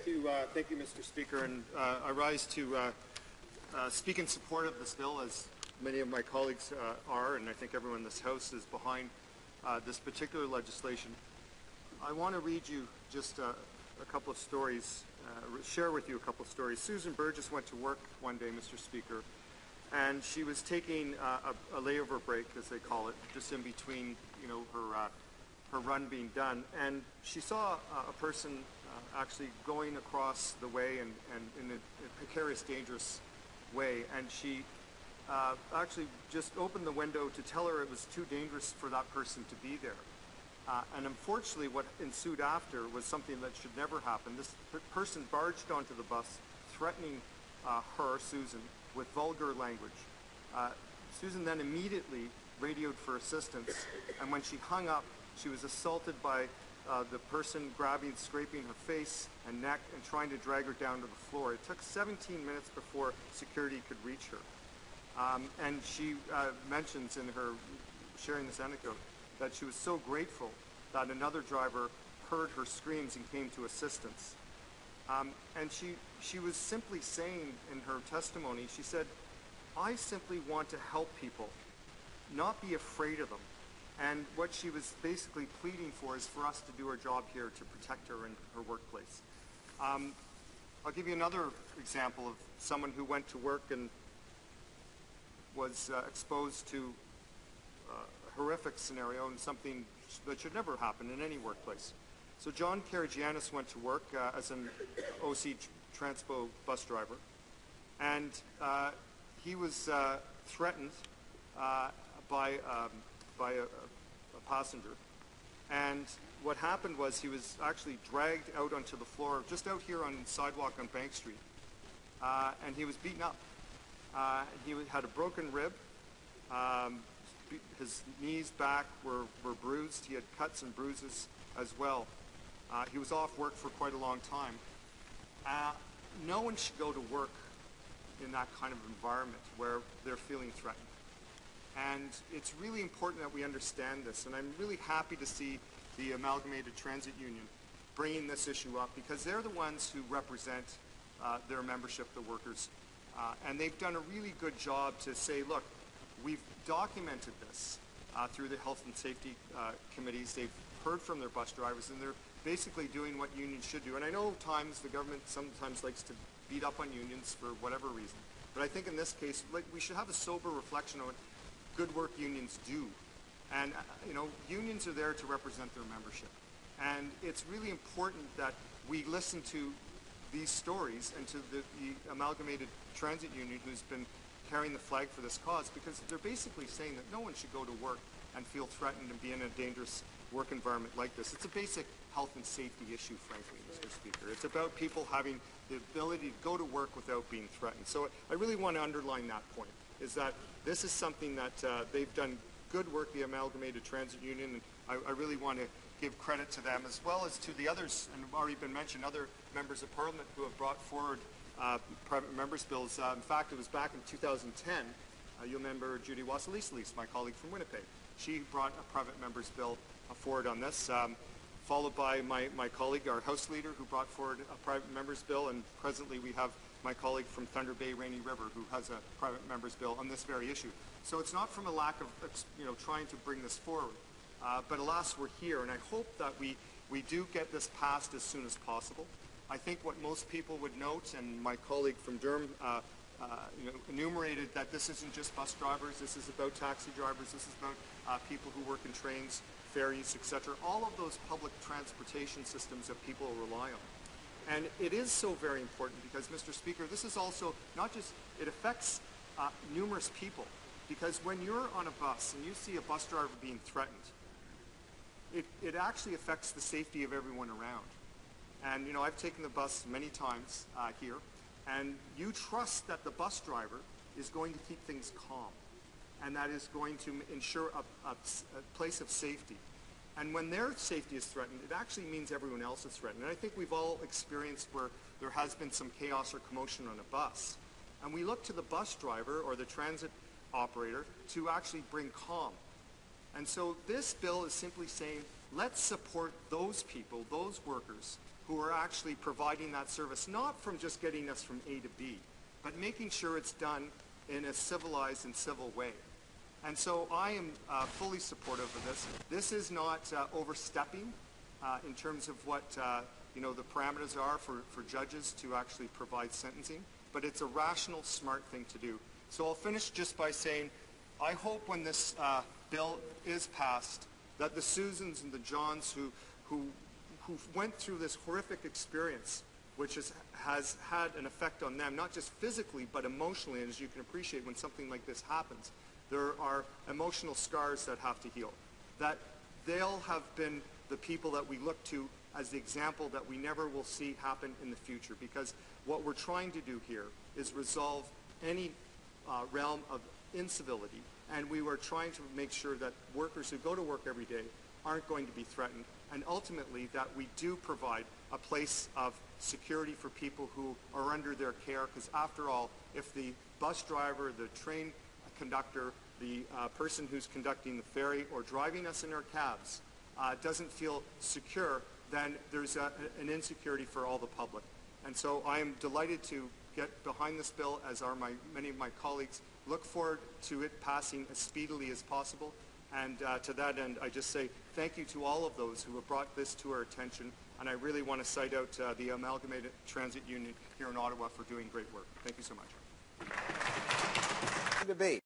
Thank you, Mr. Speaker, and I rise to speak in support of this bill, as many of my colleagues are, and I think everyone in this House is behind this particular legislation. I want to read you just a couple of stories, share with you a couple of stories. Susan Burgess went to work one day, Mr. Speaker, and she was taking a layover break, as they call it, just in between, her run being done, and she saw a person actually going across the way and in a precarious, dangerous way, and she actually just opened the window to tell her it was too dangerous for that person to be there. And unfortunately, what ensued after was something that should never happen. This person barged onto the bus, threatening her, Susan, with vulgar language. Susan then immediately radioed for assistance, and when she hung up, she was assaulted by the person scraping her face and neck and trying to drag her down to the floor. It took 17 minutes before security could reach her. And she mentions in her sharing this anecdote that she was so grateful that another driver heard her screams and came to assistance. And she was simply saying in her testimony, she said, "I simply want to help people, not be afraid of them." And what she was basically pleading for is for us to do our job here to protect her in her workplace. I'll give you another example of someone who went to work and was exposed to a horrific scenario and something that should never happen in any workplace. So John Karagianis went to work as an OC Transpo bus driver, and he was threatened by a passenger, and what happened was he was actually dragged out onto the floor just out here on the sidewalk on Bank Street, and he was beaten up. He had a broken rib, his knees, back were bruised, he had cuts and bruises as well. He was off work for quite a long time. No one should go to work in that kind of environment where they're feeling threatened. And it's really important that we understand this, and I'm really happy to see the Amalgamated Transit Union bringing this issue up, because they're the ones who represent their membership, the workers, and they've done a really good job to say, look, we've documented this through the health and safety committees. They've heard from their bus drivers, and they're basically doing what unions should do. And I know times the government sometimes likes to beat up on unions for whatever reason, but I think in this case, we should have a sober reflection on good work unions do. And unions are there to represent their membership. And it's really important that we listen to these stories and to the Amalgamated Transit Union, who's been carrying the flag for this cause, because they're basically saying that no one should go to work and feel threatened and be in a dangerous work environment like this. It's a basic health and safety issue, frankly, Mr. Speaker. It's about people having the ability to go to work without being threatened. So I really want to underline that point, is that this is something that they've done good work, the Amalgamated Transit Union, and I really want to give credit to them, as well as to the others, and have already been mentioned, other members of Parliament who have brought forward private members' bills. In fact, it was back in 2010, you'll remember Judy Wassilisalis, my colleague from Winnipeg. She brought a private members' bill forward on this, followed by my colleague, our House Leader, who brought forward a private members' bill, and presently we have my colleague from Thunder Bay, Rainy River, who has a private member's bill on this very issue. So it's not from a lack of trying to bring this forward, but alas, we're here, and I hope that we do get this passed as soon as possible. I think what most people would note, and my colleague from Durham enumerated, that this isn't just bus drivers, this is about taxi drivers, this is about people who work in trains, ferries, etc., all of those public transportation systems that people rely on. And it is so very important because, Mr. Speaker, this is also not just, it affects numerous people, because when you're on a bus and you see a bus driver being threatened, it actually affects the safety of everyone around. And I've taken the bus many times here, and you trust that the bus driver is going to keep things calm, and that is going to ensure a place of safety. And when their safety is threatened, it actually means everyone else is threatened. And I think we've all experienced where there has been some chaos or commotion on a bus. And we look to the bus driver or the transit operator to actually bring calm. And so this bill is simply saying, let's support those people, those workers, who are actually providing that service, not from just getting us from A to B, but making sure it's done in a civilized and civil way. And so I am fully supportive of this. This is not overstepping in terms of what the parameters are for judges to actually provide sentencing, but it's a rational, smart thing to do. So I'll finish just by saying, I hope when this bill is passed, that the Susans and the Johns who went through this horrific experience, which has had an effect on them, not just physically, but emotionally, and as you can appreciate, when something like this happens, there are emotional scars that have to heal, that they'll have been the people that we look to as the example that we never will see happen in the future, because what we're trying to do here is resolve any realm of incivility, and we were trying to make sure that workers who go to work every day aren't going to be threatened, and ultimately that we do provide a place of security for people who are under their care, because after all, if the bus driver, the train conductor, the person who's conducting the ferry or driving us in our cabs doesn't feel secure, then there's an insecurity for all the public. And so I am delighted to get behind this bill, as are many of my colleagues. Look forward to it passing as speedily as possible. And to that end, I just say thank you to all of those who have brought this to our attention. And I really want to cite out the Amalgamated Transit Union here in Ottawa for doing great work. Thank you so much. Debate.